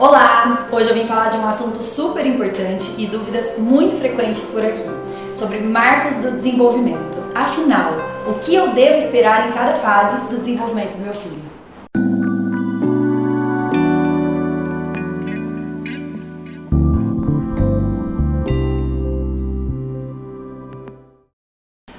Olá! Hoje eu vim falar de um assunto super importante e dúvidas muito frequentes por aqui, sobre marcos do desenvolvimento. Afinal, o que eu devo esperar em cada fase do desenvolvimento do meu filho?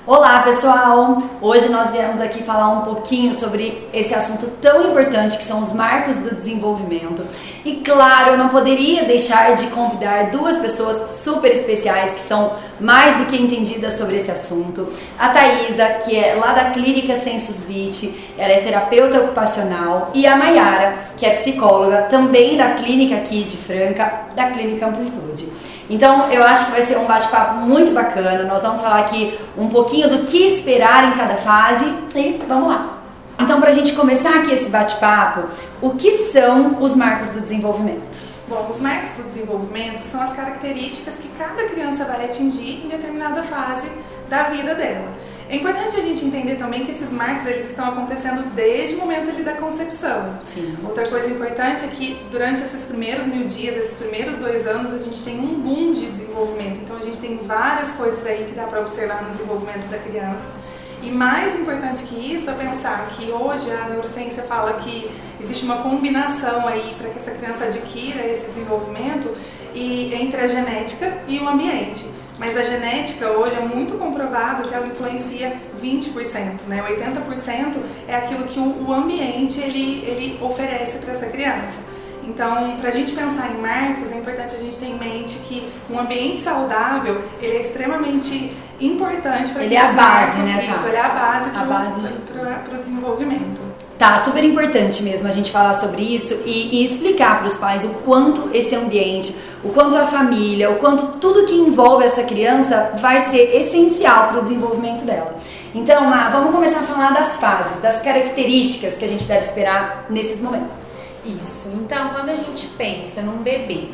Olá pessoal! Hoje nós viemos aqui falar um pouquinho sobre esse assunto tão importante que são os marcos do desenvolvimento. E claro, eu não poderia deixar de convidar duas pessoas super especiais que são mais do que entendidas sobre esse assunto. A Thaisa, que é lá da Clínica Sensus Vitae, ela é terapeuta ocupacional, e a Mayara, que é psicóloga, também da clínica aqui de Franca, da Clínica Amplitude. Então, eu acho que vai ser um bate-papo muito bacana. Nós vamos falar aqui um pouquinho do que esperar em cada fase e vamos lá. Então, para a gente começar aqui esse bate-papo, o que são os marcos do desenvolvimento? Bom, os marcos do desenvolvimento são as características que cada criança vai atingir em determinada fase da vida dela. É importante a gente entender também que esses marcos eles estão acontecendo desde o momento ali da concepção. Sim. Outra coisa importante é que durante esses primeiros 1000 dias, esses primeiros 2 anos, a gente tem um boom de desenvolvimento. Então a gente tem várias coisas aí que dá para observar no desenvolvimento da criança. E mais importante que isso é pensar que hoje a neurociência fala que existe uma combinação aí para que essa criança adquira esse desenvolvimento entre a genética e o ambiente. Mas a genética hoje é muito comprovado que ela influencia 20%, né? 80% é aquilo que o ambiente ele oferece para essa criança. Então, para a gente pensar em marcos, é importante a gente ter em mente que um ambiente saudável ele é extremamente importante para que esses marcos, né? Isso, ele é a base para o desenvolvimento. Tá, super importante mesmo a gente falar sobre isso e explicar para os pais o quanto esse ambiente, o quanto a família, o quanto tudo que envolve essa criança vai ser essencial para o desenvolvimento dela. Então, Má, vamos começar a falar das fases, das características que a gente deve esperar nesses momentos. Isso, então quando a gente pensa num bebê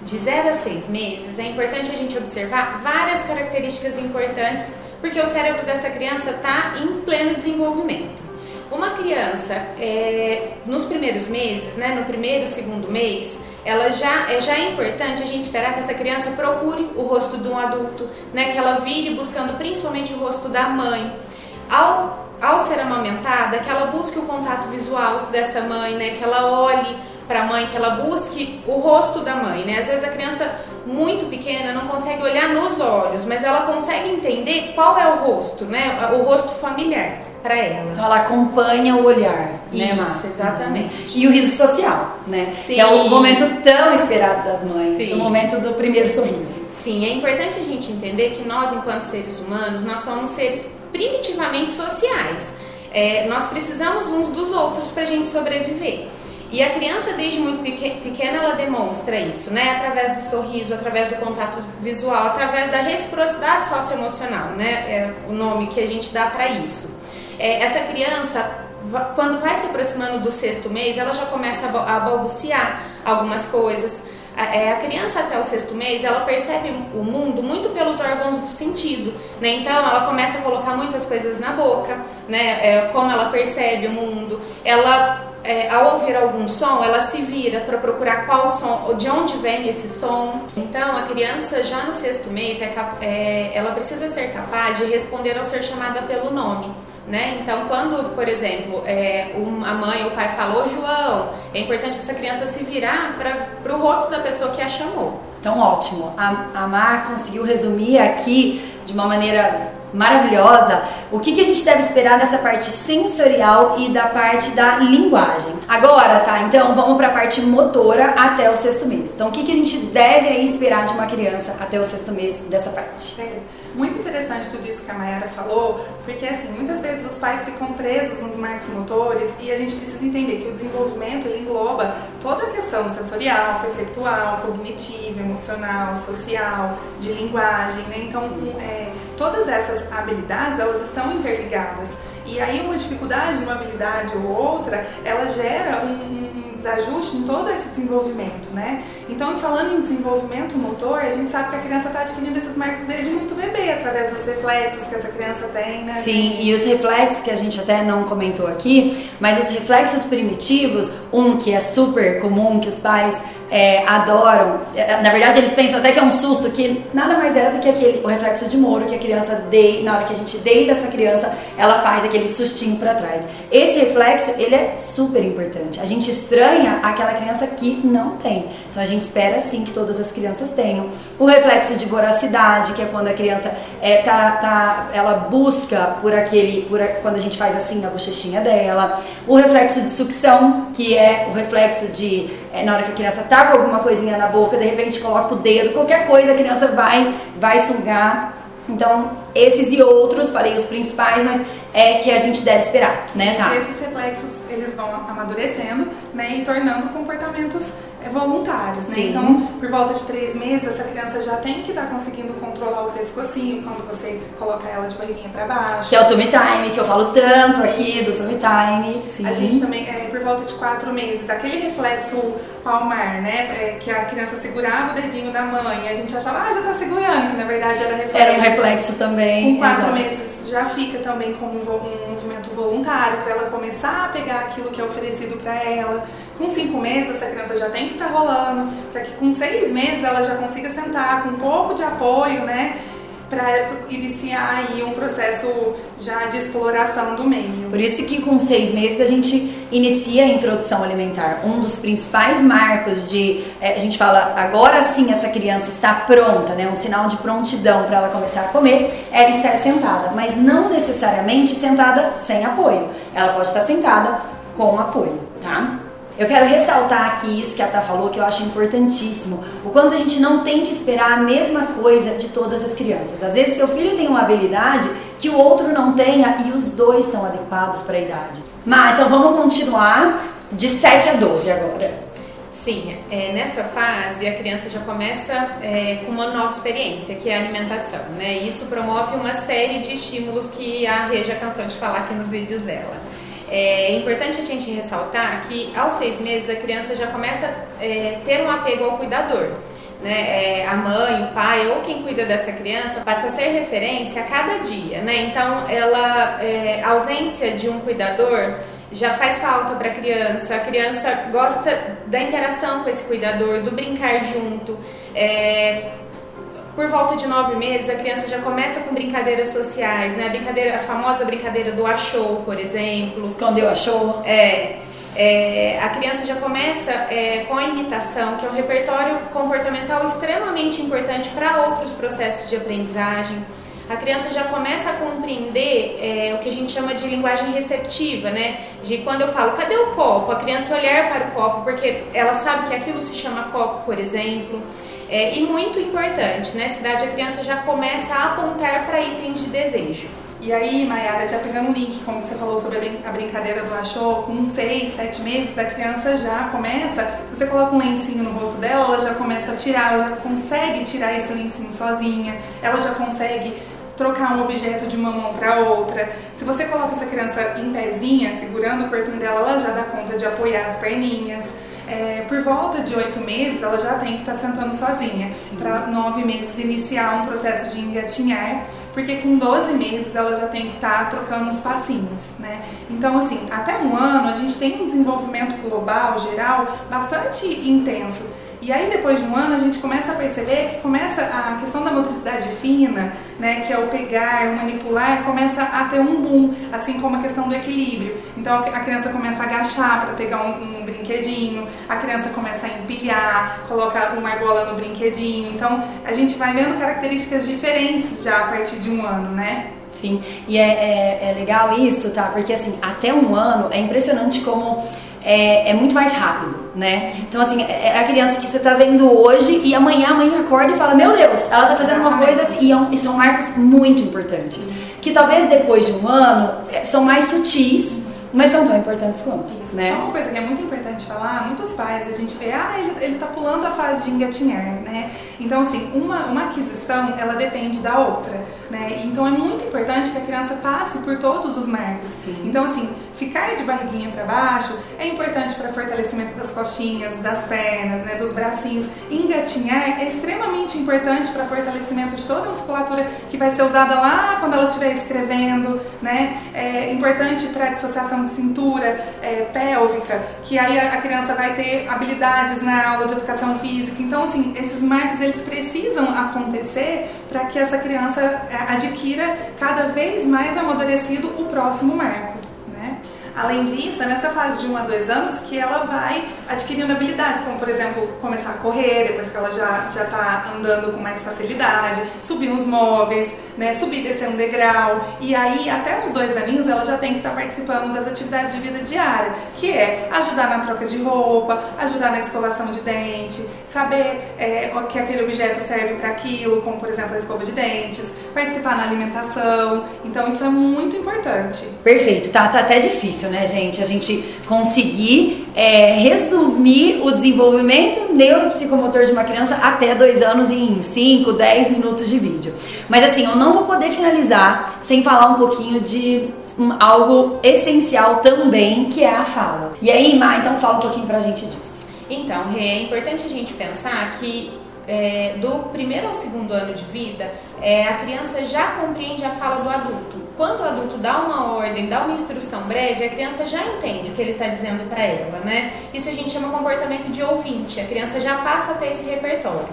de 0 a 6 meses, é importante a gente observar várias características importantes, porque o cérebro dessa criança está em pleno desenvolvimento. Uma criança, nos primeiros meses, né, no primeiro, segundo mês, ela já é importante a gente esperar que essa criança procure o rosto de um adulto, né, que ela vire buscando principalmente o rosto da mãe. Ao ser amamentada, que ela busque o contato visual dessa mãe, né, que ela olhe para a mãe, que ela busque o rosto da mãe, né? Às vezes a criança muito pequena não consegue olhar nos olhos, mas ela consegue entender qual é o rosto, né? O rosto familiar para ela. Então ela acompanha o olhar, né, Má? Isso, exatamente. E o riso social, né? Sim. Que é o momento tão esperado das mães, Sim. O momento do primeiro sorriso. Sim, é importante a gente entender que nós, enquanto seres humanos, nós somos seres primitivamente sociais. Nós precisamos uns dos outros para a gente sobreviver. E a criança, desde muito pequena, ela demonstra isso, né? Através do sorriso, através do contato visual, através da reciprocidade socioemocional, né? É o nome que a gente dá para isso. Essa criança, quando vai se aproximando do 6º mês, ela já começa a balbuciar algumas coisas. A criança até o 6º mês, ela percebe o mundo muito pelos órgãos do sentido, né? Então ela começa a colocar muitas coisas na boca, né? Como ela percebe o mundo, ao ouvir algum som, ela se vira para procurar qual som, de onde vem esse som. Então a criança já no 6º mês, ela precisa ser capaz de responder ao ser chamada pelo nome. Né? Então, quando, por exemplo, a mãe ou o pai falou, "Ô, João", é importante essa criança se virar para o rosto da pessoa que a chamou. Então, ótimo. A Má conseguiu resumir aqui de uma maneira maravilhosa o que a gente deve esperar dessa parte sensorial e da parte da linguagem. Agora, tá? Então, vamos para a parte motora até o 6º mês. Então, o que a gente deve aí esperar de uma criança até o 6º mês dessa parte? Muito interessante tudo isso que a Mayara falou, porque assim, muitas vezes os pais ficam presos nos marcos motores e a gente precisa entender que o desenvolvimento ele engloba toda a questão sensorial, perceptual, cognitiva, emocional, social, de linguagem, né? Então, todas essas habilidades, elas estão interligadas. E aí uma dificuldade numa habilidade ou outra, ela gera um desajuste em todo esse desenvolvimento, né? Então, falando em desenvolvimento motor, a gente sabe que a criança está adquirindo esses marcos desde muito bebê, através dos reflexos que essa criança tem, né? Sim, e os reflexos que a gente até não comentou aqui, mas os reflexos primitivos, que é super comum, que os pais adoram, na verdade eles pensam até que é um susto, que nada mais é do que o reflexo de Moro, que a criança na hora que a gente deita essa criança, ela faz aquele sustinho para trás. Esse reflexo, ele é super importante. A gente estranha aquela criança que não tem. Então a gente espera sim que todas as crianças tenham. O reflexo de voracidade, que é quando a criança ela busca quando a gente faz assim na bochechinha dela. O reflexo de sucção, que é o reflexo de na hora que a criança tá com alguma coisinha na boca, de repente coloca o dedo, qualquer coisa a criança vai sugar. Então, esses e outros, falei os principais, mas que a gente deve esperar, né? Tá. Esses reflexos, eles vão amadurecendo, né, e tornando comportamentos voluntários, né? Sim. Então, por volta de 3 meses, essa criança já tem que estar conseguindo controlar o pescocinho quando você coloca ela de barriguinha para baixo. Que é o tummy time, que eu falo tanto aqui do tummy time. Sim. A gente também, por volta de 4 meses, aquele reflexo palmar, né? Que a criança segurava o dedinho da mãe e a gente achava, já tá segurando, que na verdade era reflexo. Era um reflexo também. Com 4 meses já fica também como um movimento voluntário para ela começar a pegar aquilo que é oferecido para ela. Com 5 meses, essa criança já tem que estar rolando, para que com 6 meses ela já consiga sentar com um pouco de apoio, né? Para iniciar aí um processo já de exploração do meio. Por isso que com 6 meses a gente inicia a introdução alimentar. Um dos principais marcos a gente fala, agora sim essa criança está pronta, né? Um sinal de prontidão para ela começar a comer, ela estar sentada, mas não necessariamente sentada sem apoio. Ela pode estar sentada com apoio, tá? Eu quero ressaltar aqui isso que a Tá falou, que eu acho importantíssimo. O quanto a gente não tem que esperar a mesma coisa de todas as crianças. Às vezes seu filho tem uma habilidade que o outro não tenha e os dois estão adequados para a idade. Então vamos continuar de 7 a 12 agora. Sim, nessa fase a criança já começa com uma nova experiência, que é a alimentação, né? Isso promove uma série de estímulos que a Rê já cansou de falar aqui nos vídeos dela. É importante a gente ressaltar que aos 6 meses a criança já começa a ter um apego ao cuidador, né? A mãe, o pai ou quem cuida dessa criança passa a ser referência a cada dia, né? Então a ausência de um cuidador já faz falta para a criança gosta da interação com esse cuidador, do brincar junto. Por volta de 9 meses, a criança já começa com brincadeiras sociais, né? A famosa brincadeira do achou, por exemplo. Escondeu, achou. A criança já começa com a imitação, que é um repertório comportamental extremamente importante para outros processos de aprendizagem. A criança já começa a compreender o que a gente chama de linguagem receptiva, né? De quando eu falo, cadê o copo? A criança olhar para o copo, porque ela sabe que aquilo se chama copo, por exemplo. E muito importante, nessa idade a criança já começa a apontar para itens de desejo. E aí, Mayara, já pegando o link, como você falou sobre a brincadeira do achou, com 6, 7 meses a criança já começa, se você coloca um lencinho no rosto dela, ela já começa a tirar, ela já consegue tirar esse lencinho sozinha, ela já consegue trocar um objeto de uma mão para outra. Se você coloca essa criança em pezinha, segurando o corpinho dela, ela já dá conta de apoiar as perninhas. Por volta de 8 meses, ela já tem que estar sentando sozinha. Para 9 meses iniciar um processo de engatinhar, porque com 12 meses ela já tem que estar trocando uns passinhos, né? Então, assim, até 1 ano a gente tem um desenvolvimento global, geral, bastante intenso. E aí, depois de 1 ano, a gente começa a perceber que começa a questão da motricidade fina, né, que é o pegar, o manipular, começa a ter um boom, assim como a questão do equilíbrio. Então, a criança começa a agachar para pegar um brinquedinho, a criança começa a empilhar, coloca uma argola no brinquedinho. Então, a gente vai vendo características diferentes já a partir de 1 ano, né? Sim, e é legal isso, tá? Porque, assim, até 1 ano é impressionante como é muito mais rápido, né? Então, assim, é a criança que você tá vendo hoje e amanhã a mãe acorda e fala, meu Deus, ela tá fazendo uma coisa assim, e são marcos muito importantes, que talvez depois de 1 ano são mais sutis, mas são tão importantes quanto, isso, né? Só uma coisa que é muito importante falar, muitos pais, a gente vê, ele tá pulando a fase de engatinhar, né? Então, assim, uma aquisição, ela depende da outra, né? Então, é muito importante que a criança passe por todos os marcos. Sim. Então, assim, ficar de barriguinha para baixo é importante para fortalecimento das costinhas, das pernas, né, dos bracinhos. Engatinhar é extremamente importante para fortalecimento de toda a musculatura que vai ser usada lá quando ela estiver escrevendo, né? É importante para dissociação de cintura pélvica, que aí a criança vai ter habilidades na aula de educação física. Então, assim, esses marcos eles precisam acontecer para que essa criança adquira cada vez mais amadurecido o próximo marco. Além disso, é nessa fase de 1 a 2 anos que ela vai adquirindo habilidades, como por exemplo, começar a correr, depois que ela já está andando com mais facilidade, subir nos móveis, né, subir e descer um degrau. E aí, até uns 2 aninhos, ela já tem que estar participando das atividades de vida diária, que é ajudar na troca de roupa, ajudar na escovação de dente, saber que aquele objeto serve para aquilo, como por exemplo a escova de dentes, participar na alimentação. Então isso é muito importante. Perfeito, tá até difícil, né, gente? A gente conseguir resumir o desenvolvimento neuropsicomotor de uma criança até 2 anos em 5, 10 minutos de vídeo. Mas assim, eu não vou poder finalizar sem falar um pouquinho de algo essencial também, que é a fala. E aí, Má, então fala um pouquinho pra gente disso. Então, Rê, é importante a gente pensar que do 1º ao 2º ano de vida, a criança já compreende a fala do adulto. Quando o adulto dá uma ordem, dá uma instrução breve, a criança já entende o que ele está dizendo para ela, né? Isso a gente chama comportamento de ouvinte. A criança já passa a ter esse repertório.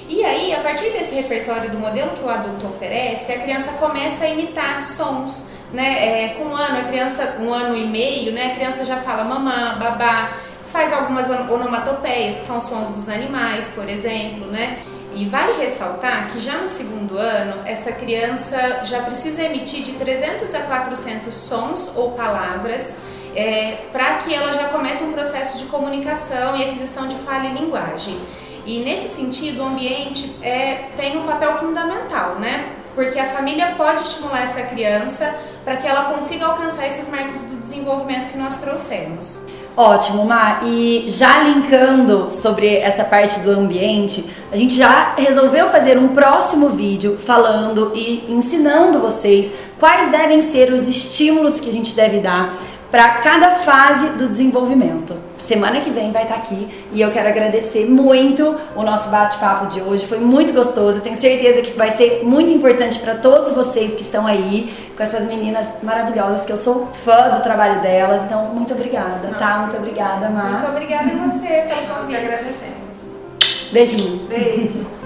E aí, a partir desse repertório do modelo que o adulto oferece, a criança começa a imitar sons, né? Com 1 ano, a criança, 1 ano e meio, né? A criança já fala mamã, babá, faz algumas onomatopeias, que são sons dos animais, por exemplo, né? E vale ressaltar que já no 2º ano, essa criança já precisa emitir de 300 a 400 sons ou palavras para que ela já comece um processo de comunicação e aquisição de fala e linguagem. E nesse sentido, o ambiente tem um papel fundamental, né? Porque a família pode estimular essa criança para que ela consiga alcançar esses marcos do desenvolvimento que nós trouxemos. Ótimo, Má. E já linkando sobre essa parte do ambiente, a gente já resolveu fazer um próximo vídeo falando e ensinando vocês quais devem ser os estímulos que a gente deve dar para cada fase do desenvolvimento. Semana que vem vai estar aqui e eu quero agradecer muito o nosso bate-papo de hoje, foi muito gostoso, eu tenho certeza que vai ser muito importante para todos vocês que estão aí com essas meninas maravilhosas, que eu sou fã do trabalho delas, então muito obrigada, tá? Muito obrigada, Má. Muito obrigada a você pelo convite. Nós que agradecemos. Beijinho. Beijo.